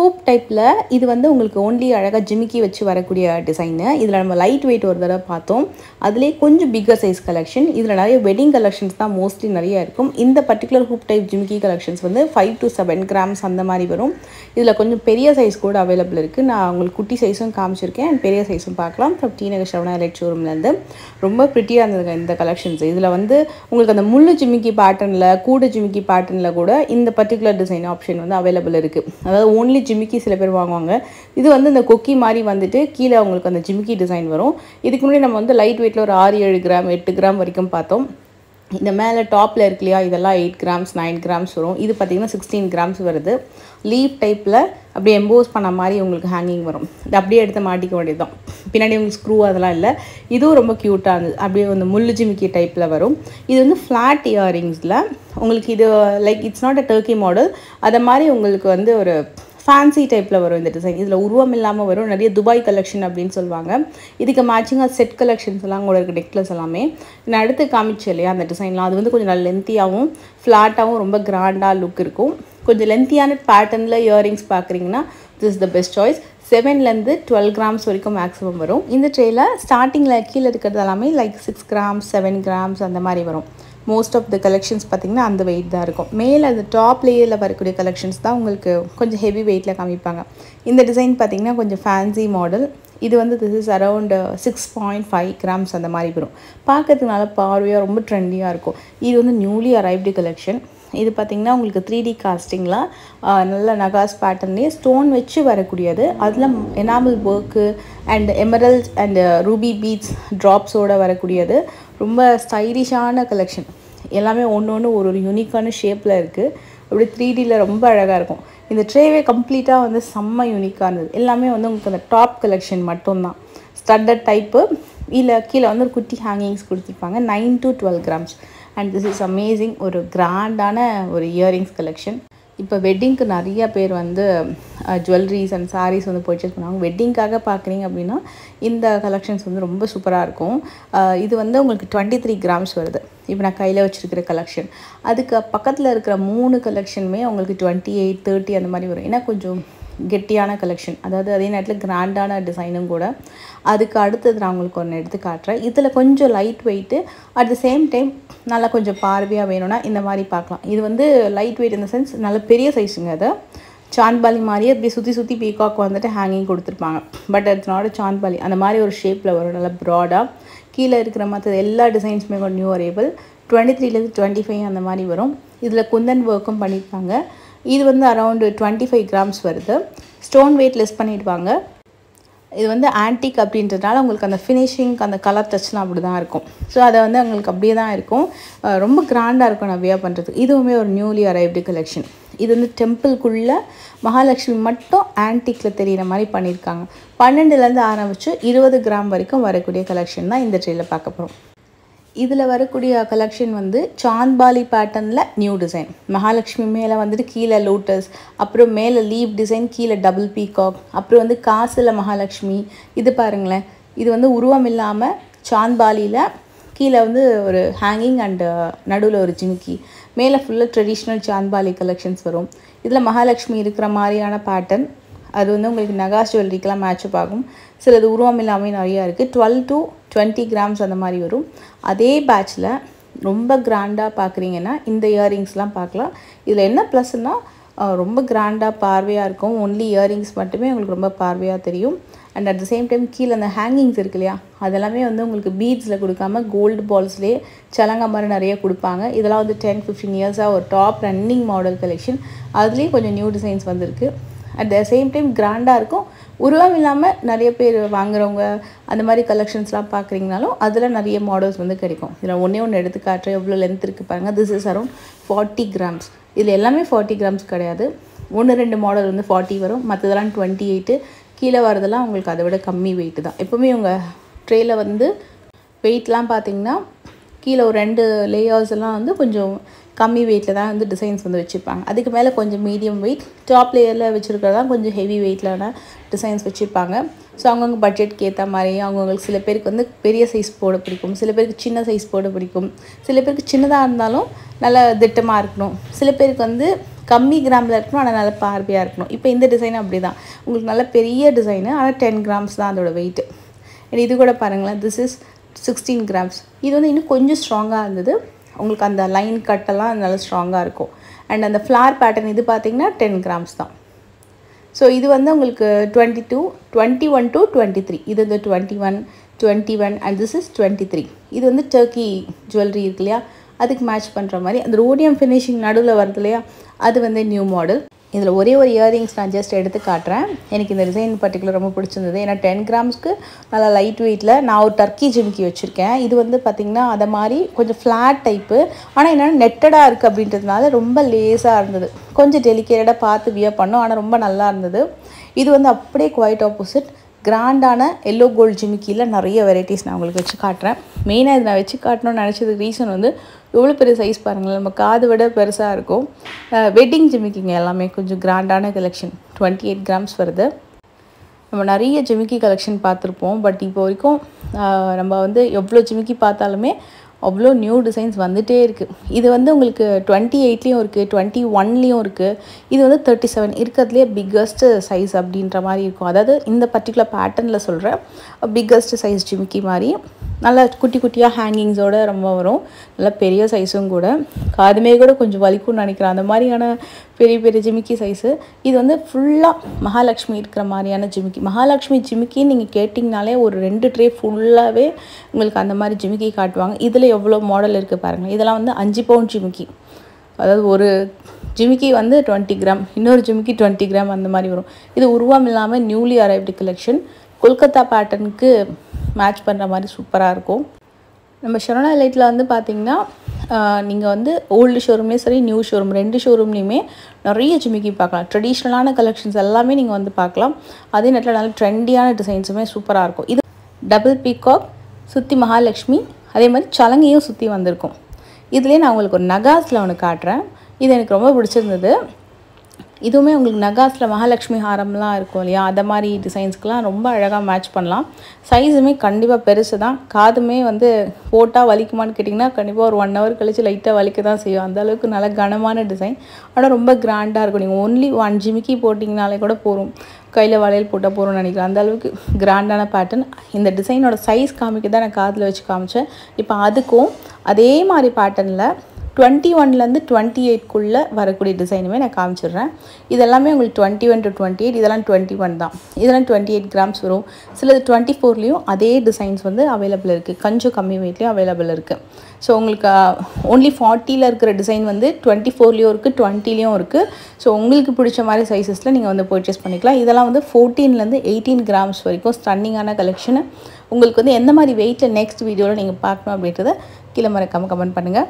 Hoop டைப்பில் இது வந்து உங்களுக்கு ஓன்லி அழகாக ஜிமிக்கி வச்சு வரக்கூடிய டிசைனு. இதில் நம்ம லைட் வெயிட் ஒரு தடவை பார்த்தோம். அதுலேயே கொஞ்சம் பிக்கர் சைஸ் கலெக்ஷன். இதில் நிறைய வெட்டிங் கலெக்ஷன்ஸ் தான் மோஸ்ட்லி நிறைய இருக்கும். இந்த பர்டிகுலர் ஹூப் டைப் ஜிமிக்கி கலெக்ஷன்ஸ் வந்து 5 to 7 கிராம்ஸ் அந்த மாதிரி வரும். இதில் கொஞ்சம் பெரிய சைஸ் கூட அவைலபிள் இருக்குது. நான் உங்களுக்கு குட்டி சைஸும் காமிச்சிருக்கேன் அண்ட் பெரிய சைஸும் பார்க்கலாம். ஃப்ரம் டி நகர் ஷரவணா எலைட் ஷோரூம்லேருந்து ரொம்ப ப்ரிட்டியாக இருந்தது இந்த கலெக்ஷன்ஸ். இதில் வந்து உங்களுக்கு அந்த முள்ளு ஜிமிக்கி பேட்டர்னில் கூட ஜிமிக்கி பேட்டர்னில் கூட இந்த பர்டிகுலர் டிசைன் ஆப்ஷன் வந்து அவைலபிள் இருக்குது. அதாவது ஓன்லி ஜிமிக்கி சில பேர் வாங்குவாங்க. இது வந்து இந்த கொக்கி மாதிரி வந்துட்டு கீழே உங்களுக்கு அந்த ஜிமிக்கி டிசைன் வரும். இதுக்கு முன்னாடி நம்ம வந்து லைட் வெயிட்டில் ஒரு 6-7 கிராம் 8 கிராம் வரைக்கும் பார்த்தோம். இந்த மேலே டாப்பில் இருக்கு இல்லையா, இதெல்லாம் 8 கிராம்ஸ் 9 கிராம்ஸ் வரும். இது பார்த்திங்கன்னா 16 கிராம்ஸ் வருது. லீஃப் டைப்பில் அப்படியே எம்போஸ் பண்ண மாதிரி உங்களுக்கு ஹேங்கிங் வரும். இது அப்படியே எடுத்து மாட்டிக்க வேண்டியது தான். பின்னாடி உங்களுக்கு ஸ்க்ரூ அதெல்லாம் இல்லை. இதுவும் ரொம்ப க்யூட்டாக இருந்தது. அப்படியே வந்து முள்ளு ஜிமிக்கி டைப்பில் வரும். இது வந்து ஃப்ளாட் இயரிங்ஸில் உங்களுக்கு இது like it's not a Turkey model. அதை மாதிரி உங்களுக்கு வந்து ஒரு ஃபேன்சி டைப்பில் வரும் இந்த டிசைன். இதில் உருவம் இல்லாமல் வரும். நிறைய துபாய் கலெக்ஷன் அப்படின்னு சொல்லுவாங்க. இதுக்கு மேட்சிங்காக செட் கலெக்ஷன்ஸ் எல்லாம் கூட இருக்குது. நெக்லஸ் எல்லாமே நான் அடுத்து காமிச்சேன் இல்லையா அந்த டிசைன்லாம். அது வந்து கொஞ்சம் நல்ல லென்த்தியாகவும் ஃப்ளாட்டாகவும் ரொம்ப கிராண்டாக லுக் இருக்கும். கொஞ்சம் லென்த்தியான பேட்டர்னில் இயரிங்ஸ் பார்க்குறீங்கன்னா this is the best choice. 7லேருந்து 12 கிராம்ஸ் வரைக்கும் மேக்ஸிமம் வரும். இந்த ட்ரேயில் ஸ்டார்டிங்கில் கீழே இருக்கிறது எல்லாமே லைக் 6 கிராம்ஸ் 7 கிராம்ஸ் அந்த மாதிரி வரும். மோஸ்ட் ஆஃப் த கலெக்ஷன்ஸ் பார்த்திங்கன்னா அந்த வெயிட் தான் இருக்கும். மேலே அந்த டாப் லேயரில் வரக்கூடிய கலெக்ஷன்ஸ் தான் உங்களுக்கு கொஞ்சம் ஹெவி வெயிட்டில் காமிப்பாங்க. இந்த டிசைன் பார்த்திங்கன்னா கொஞ்சம் ஃபேன்சி மாடல். இது வந்து திஸ் இஸ் அரவுண்ட் 6.5 கிராம்ஸ் அந்த மாதிரி வரும். பார்க்கறதுக்கு நல்லா பார்வையாக ரொம்ப ட்ரெண்டியாக இருக்கும். இது வந்து நியூலி அரைவ்டு கலெக்ஷன். இது பார்த்திங்கன்னா உங்களுக்கு 3D காஸ்டிங்கில் நல்ல நகாஸ் பேட்டர்ன்லேயே ஸ்டோன் வச்சு வரக்கூடியது. அதில் enamel work and emeralds and ruby beads ட்ராப்ஸோடு வரக்கூடியது. ரொம்ப ஸ்டைலிஷான கலெக்ஷன். எல்லாமே ஒன்று ஒரு யூனிக்கான ஷேப்பில் இருக்குது. அப்படி 3Dயில் ரொம்ப அழகாக இருக்கும். இந்த ட்ரேவே கம்ப்ளீட்டாக வந்து செம்ம யூனிக்காக இருந்தது. எல்லாமே வந்து உங்களுக்கு அந்த டாப் கலெக்ஷன் மட்டும்தான். Studded type. இல்லை கீழே வந்து ஒரு குட்டி ஹேங்கிங்ஸ் கொடுத்துருப்பாங்க. 9 to 12 grams. And this is amazing. ஒரு கிராண்டான ஒரு இயரிங்ஸ் கலெக்ஷன். இப்போ வெட்டிங்க்கு நிறைய பேர் வந்து ஜுவல்லரிஸ் அண்ட் சாரீஸ் வந்து பர்ச்சேஸ் பண்ணுவாங்க. வெட்டிங்காக பார்க்குறீங்க அப்படின்னா இந்த கலெக்ஷன்ஸ் வந்து ரொம்ப சூப்பராக இருக்கும். இது வந்து உங்களுக்கு 23 கிராம்ஸ் வருது. இப்போ நான் கையில் வச்சுருக்கிற கலெக்ஷன். அதுக்கு பக்கத்தில் இருக்கிற 3 கலெக்ஷனுமே உங்களுக்கு 28 30 அந்த மாதிரி வரும். ஏன்னா கொஞ்சம் கெட்டியான கலெக்ஷன். அதாவது அதே நேரத்தில் கிராண்டான டிசைனும் கூட. அதுக்கு அடுத்தது நான் உங்களுக்கு ஒன்று எடுத்து காட்டுறேன். இதில் கொஞ்சம் light weight at the same time நல்லா கொஞ்சம் பார்வையாக வேணும்னா இந்த மாதிரி பார்க்கலாம். இது வந்து லைட் வெயிட் இந்த சென்ஸ் நல்ல பெரிய சைஸுங்க. அதை சாந்த்பாலி மாதிரியே அப்படி சுற்றி பீகாக் வந்துட்டு ஹேங்கிங் கொடுத்துருப்பாங்க. But it's not a Chandbali. அந்த மாதிரி ஒரு ஷேப்பில் வரும். நல்லா ப்ராடாக கீழே இருக்கிற மற்ற எல்லா டிசைன்ஸுமே கொஞ்சம் நியூ அரைவல். 23லேருந்து 25 அந்த மாதிரி வரும். இதில் குந்தன் ஒர்க்கும் பண்ணியிருப்பாங்க. இது வந்து அரவுண்டு 25 கிராம்ஸ் வருது. ஸ்டோன் வெயிட் லெஸ் பண்ணிடுவாங்க. இது வந்து ஆன்டிக் அப்படின்றதுனால உங்களுக்கு அந்த ஃபினிஷிங் அந்த கலர் டச்லாம் அப்படி தான் இருக்கும். ஸோ அதை வந்து உங்களுக்கு அப்படியே தான் இருக்கும். ரொம்ப கிராண்டாக இருக்கும் நான் வியர் பண்ணுறதுக்கு. இதுவுமே ஒரு நியூலி அரைவ்டு கலெக்ஷன். இது வந்து டெம்பிள்குள்ளே மகாலட்சுமி மட்டும் ஆன்டிக்கில் தெரிகிற மாதிரி பண்ணியிருக்காங்க. 12லேருந்து ஆரம்பித்து 20 கிராம் வரைக்கும் வரக்கூடிய கலெக்ஷன் தான் இந்த ட்ரேயில் பார்க்க போகிறோம். இதில் வரக்கூடிய கலெக்ஷன் வந்து சாந்த்பாலி பேட்டர்னில் நியூ டிசைன். மகாலட்சுமி மேலே வந்துட்டு கீழே லோட்டஸ், அப்புறம் மேலே லீவ் டிசைன், கீழே டபுள் பீகாக், அப்புறம் வந்து காசில் மகாலட்சுமி. இது பாருங்களேன். இது வந்து உருவம் இல்லாமல் சாந்த்பாலியில் கீழே வந்து ஒரு ஹேங்கிங் அண்டு நடுவில் ஒரு ஜிமிக்கி. மேலே ஃபுல்லாக ட்ரெடிஷ்னல் சாந்த்பாலி கலெக்ஷன்ஸ் வரும். இதில் மகாலட்சுமி இருக்கிற மாதிரியான பேட்டர்ன். அது வந்து உங்களுக்கு நகாஸ் ஜுவல்லரிக்கெலாம் மேட்சப் ஆகும். சிலது உருவம் இல்லாமல் நிறையா இருக்குது. 12 to 20 கிராம்ஸ் அந்த மாதிரி வரும். அதே பேட்சில் ரொம்ப கிராண்டாக பார்க்குறீங்கன்னா இந்த இயரிங்ஸ்லாம் பார்க்கலாம். இதில் என்ன ப்ளஸ்னால் ரொம்ப கிராண்டாக பார்வையாக இருக்கும். ஒன்லி இயரிங்ஸ் மட்டுமே உங்களுக்கு ரொம்ப பார்வையாக தெரியும். And at the same time கீழே அந்த ஹேங்கிங்ஸ் இருக்கு இல்லையா, அதெல்லாமே வந்து உங்களுக்கு பீட்ஸில் கொடுக்காம கோல்டு பால்ஸ்லேயே சலங்கா மாதிரி நிறைய கொடுப்பாங்க. இதெல்லாம் வந்து 10-15 இயர்ஸாக ஒரு டாப் ரன்னிங் மாடல் கலெக்ஷன். அதுலேயும் கொஞ்சம் நியூ டிசைன்ஸ் வந்துருக்கு. அட் த சேம் டைம் கிராண்டாக இருக்கும். உருவம் இல்லாமல் நிறைய பேர் வாங்குறவங்க அந்த மாதிரி கலெக்ஷன்ஸ்லாம் பார்க்குறீங்கனாலும் அதில் நிறைய மாடல்ஸ் வந்து கிடைக்கும். இதில் ஒன்று எடுத்து காட்டுறேன். எவ்வளோ லென்த் இருக்குது பாருங்கள். This is around 40 grams. இதில் எல்லாமே 40 கிராம்ஸ் கிடையாது. 1-2 மாடல் வந்து 40 வரும். மற்றதெல்லாம் 28. கீழே வரதெல்லாம் உங்களுக்கு அதை விட கம்மி வெயிட்டு தான். எப்போவுமே உங்கள் ட்ரேயில் வந்து வெயிட்லாம் பார்த்திங்கன்னா கீழே ஒரு 2 லேயர்ஸ் எல்லாம் வந்து கொஞ்சம் கம்மி வெயிட்டில் தான் வந்து டிசைன்ஸ் வந்து வச்சுருப்பாங்க. அதுக்கு மேலே கொஞ்சம் மீடியம் வெயிட், டாப் லேயரில் வச்சுருக்கிறதா கொஞ்சம் ஹெவி வெயிட்லான டிசைன்ஸ் வச்சுருப்பாங்க. ஸோ அவங்கவுங்க பட்ஜெட்க்கு ஏற்ற மாதிரி அவங்கவுங்களுக்கு சில பேருக்கு வந்து பெரிய சைஸ் போட பிடிக்கும், சில பேருக்கு சின்ன சைஸ் போட பிடிக்கும், சில பேருக்கு சின்னதாக இருந்தாலும் நல்ல திட்டமாக இருக்கணும், சில பேருக்கு வந்து கம்மி கிராமில் இருக்கணும், ஆனால் நல்ல பார்வையாக இருக்கணும். இப்போ இந்த டிசைன் அப்படி தான், உங்களுக்கு நல்ல பெரிய டிசைனு, ஆனால் 10 கிராம்ஸ் தான் அதோட வெயிட்டு. இது கூட பாருங்களேன், திஸ் இஸ் 16 கிராம்ஸ். இது வந்து இன்னும் கொஞ்சம் ஸ்ட்ராங்காக இருந்தது, உங்களுக்கு அந்த லைன் கட்டெல்லாம் நல்லா ஸ்ட்ராங்காக இருக்கும். அண்ட் அந்த ஃப்ளார் பேட்டர்ன் இது பார்த்திங்கன்னா 10 கிராம்ஸ் தான். ஸோ இது வந்து உங்களுக்கு 21 to 23, இது வந்து 21 அண்ட் திஸ் இஸ் 23. இது வந்து டர்க்கி ஜுவல்லரி இருக்கு இல்லையா, அதுக்கு மேட்ச் பண்ணுற மாதிரி அந்த ரோடியம் ஃபினிஷிங் நடுவில் வருது இல்லையா, அது வந்து நியூ மாடல். இதில் ஒரே ஒரு இயரிங்ஸ் நான் ஜஸ்ட் எடுத்து காட்டுறேன். எனக்கு இந்த டிசைன் பர்டிகுலர் ரொம்ப பிடிச்சிருந்தது. ஏன்னா 10 கிராம்ஸ்க்கு நல்லா லைட் வெயிட்டில் நான் ஒரு டர்க்கி ஜிமிக்கி வச்சுருக்கேன். இது வந்து பார்த்திங்கன்னா அதை மாதிரி கொஞ்சம் ஃப்ளாட் டைப்பு, ஆனால் என்னென்னா நெட்டடாக இருக்குது அப்படின்றதுனால ரொம்ப லேஸாக இருந்தது. கொஞ்சம் டெலிகேட்டடாக பார்த்து வியர் பண்ணோம், ஆனால் ரொம்ப நல்லா இருந்தது. இது வந்து அப்படியே குவைட் ஆப்போசிட் கிராண்டான எல்லோ கோல்டு ஜிமிக்கியில் நிறைய வெரைட்டிஸ் நான் உங்களுக்கு வச்சு காட்டுறேன். மெயினாக இது நான் வச்சு காட்டணும்னு நினச்சதுக்கு ரீசன் வந்து எவ்வளோ பெரிய சைஸ் பாருங்களேன், நம்ம காது விட பெருசாக இருக்கும். வெட்டிங் ஜிமிக்கிங்க எல்லாமே கொஞ்சம் கிராண்டான கலெக்ஷன். 28 கிராம்ஸ் வருது. நம்ம நிறைய ஜிமிக்கி கலெக்ஷன் பார்த்துருப்போம், பட் இப்போ வரைக்கும் நம்ம வந்து எவ்வளோ ஜிமிக்கி பார்த்தாலுமே அவ்வளோ நியூ டிசைன்ஸ் வந்துகிட்டே இருக்குது. இது வந்து உங்களுக்கு 28லேயும் இருக்குது, 21லேயும் இருக்குது. இது வந்து 37 இருக்கிறதுலே பிக்கஸ்ட்டு சைஸ் அப்படின்ற மாதிரி இருக்கும். அதாவது இந்த பர்டிகுலர் பேட்டர்னில் சொல்கிறேன், பிக்கஸ்ட்டு சைஸ் ஜிமிக்கி மாதிரி நல்லா குட்டி குட்டியாக ஹேங்கிங்ஸோடு ரொம்ப வரும். நல்லா பெரிய சைஸும் கூட, காதுமே கூட கொஞ்சம் வலிக்கும்னு நினைக்கிறேன், அந்த மாதிரியான பெரிய பெரிய ஜிமிக்கி சைஸு. இது வந்து ஃபுல்லாக மகாலட்சுமி இருக்கிற மாதிரியான ஜிமிக்கி. மகாலட்சுமி ஜிமிக்கின்னு நீங்கள் கேட்டிங்கனாலே ஒரு 2 ட்ரே ஃபுல்லாகவே உங்களுக்கு அந்த மாதிரி ஜிமிக்கி காட்டுவாங்க. இதில் எவ்வளோ மாடல் இருக்குது பாருங்கள். இதெல்லாம் வந்து 5 பவுண்ட் ஜிமிக்கி, அதாவது ஒரு ஜிமிக்கி வந்து 20 கிராம், இன்னொரு ஜிமிக்கி 20 கிராம் அந்த மாதிரி வரும். இது உருவம் இல்லாமல் நியூலி அரைவ்டு கலெக்ஷன். கொல்கத்தா பேட்டர்னுக்கு மேட்ச் பண்ணுற மாதிரி சூப்பராக இருக்கும். நம்ம சரவணா எலைட்டில் வந்து பார்த்திங்கன்னா நீங்கள் வந்து ஓல்டு ஷோரூம்லேயும் சரி, நியூ ஷோரூம் 2 ஷோரூம்லேயுமே நிறைய ஜிமிக்கி பார்க்கலாம். ட்ரெடிஷ்னலான கலெக்ஷன்ஸ் எல்லாமே நீங்கள் வந்து பார்க்கலாம். அதே நேரத்தில் நல்ல ட்ரெண்டியான டிசைன்ஸுமே சூப்பராக இருக்கும். இது டபுள் பீகாக் சுற்றி மகாலட்சுமி, அதே மாதிரி சலங்கையும் சுற்றி வந்திருக்கும். இதுலேயே நான் உங்களுக்கு ஒரு நகாஸில் ஒன்று காட்டுறேன். இது எனக்கு ரொம்ப பிடிச்சிருந்தது. இதுவுமே உங்களுக்கு நகாஸில் மகாலட்சுமி ஹாரம்லாம் இருக்கும் இல்லையா, அதை மாதிரி டிசைன்ஸ்க்கெலாம் ரொம்ப அழகாக மேட்ச் பண்ணலாம். சைஸுமே கண்டிப்பாக பெருசு தான். காதுமே வந்து போட்டால் வலிக்குமான்னு கேட்டிங்கன்னா கண்டிப்பாக ஒரு 1 ஹவர் கழித்து லைட்டாக வலிக்க தான் செய்யும். அந்தளவுக்கு நல்ல கனமான டிசைன், ஆனால் ரொம்ப கிராண்டாக இருக்கும். நீங்கள் ஒன்லி 1 ஜிமிக்கி போட்டிங்கனாலே கூட போகும், கையில் வளையல் போட்டால் போகிறோம்னு நினைக்கிறேன். அந்தளவுக்கு கிராண்டான பேட்டர்ன். இந்த டிசைனோட சைஸ் காமிக்க தான் நான் காதில் வச்சு காமிச்சேன். இப்போ அதுக்கும் அதே மாதிரி பேட்டர்னில் 21லேருந்து 28க்குள்ளே வரக்கூடிய டிசைனுமே நான் காமிச்சிடுறேன். இதெல்லாமே உங்களுக்கு 21 to 28, இதெல்லாம் 21 தான். இதெல்லாம் 28 கிராம்ஸ் வரும். சிலது 24லேயும் அதே டிசைன்ஸ் வந்து அவைலபிள் இருக்குது, கொஞ்சம் கம்மி வெயிட்லேயும் அவைலபிள் இருக்குது. ஸோ உங்களுக்கு ஓன்லி 40ல் இருக்கிற டிசைன் வந்து 24லேயும் இருக்குது, 20லேயும் இருக்குது. ஸோ உங்களுக்கு பிடிச்ச மாதிரி சைஸஸில் நீங்கள் வந்து பர்ச்சேஸ் பண்ணிக்கலாம். இதெல்லாம் வந்து 14லேருந்து 18 கிராம்ஸ் வரைக்கும் ஸ்டன்னிங்கான கலெக்ஷனு. உங்களுக்கு வந்து எந்த மாதிரி வெயிட்டில் நெக்ஸ்ட் வீடியோவில் நீங்கள் பார்க்கணும் அப்படின்றத கீழே மறக்காமல் கமெண்ட் பண்ணுங்கள்.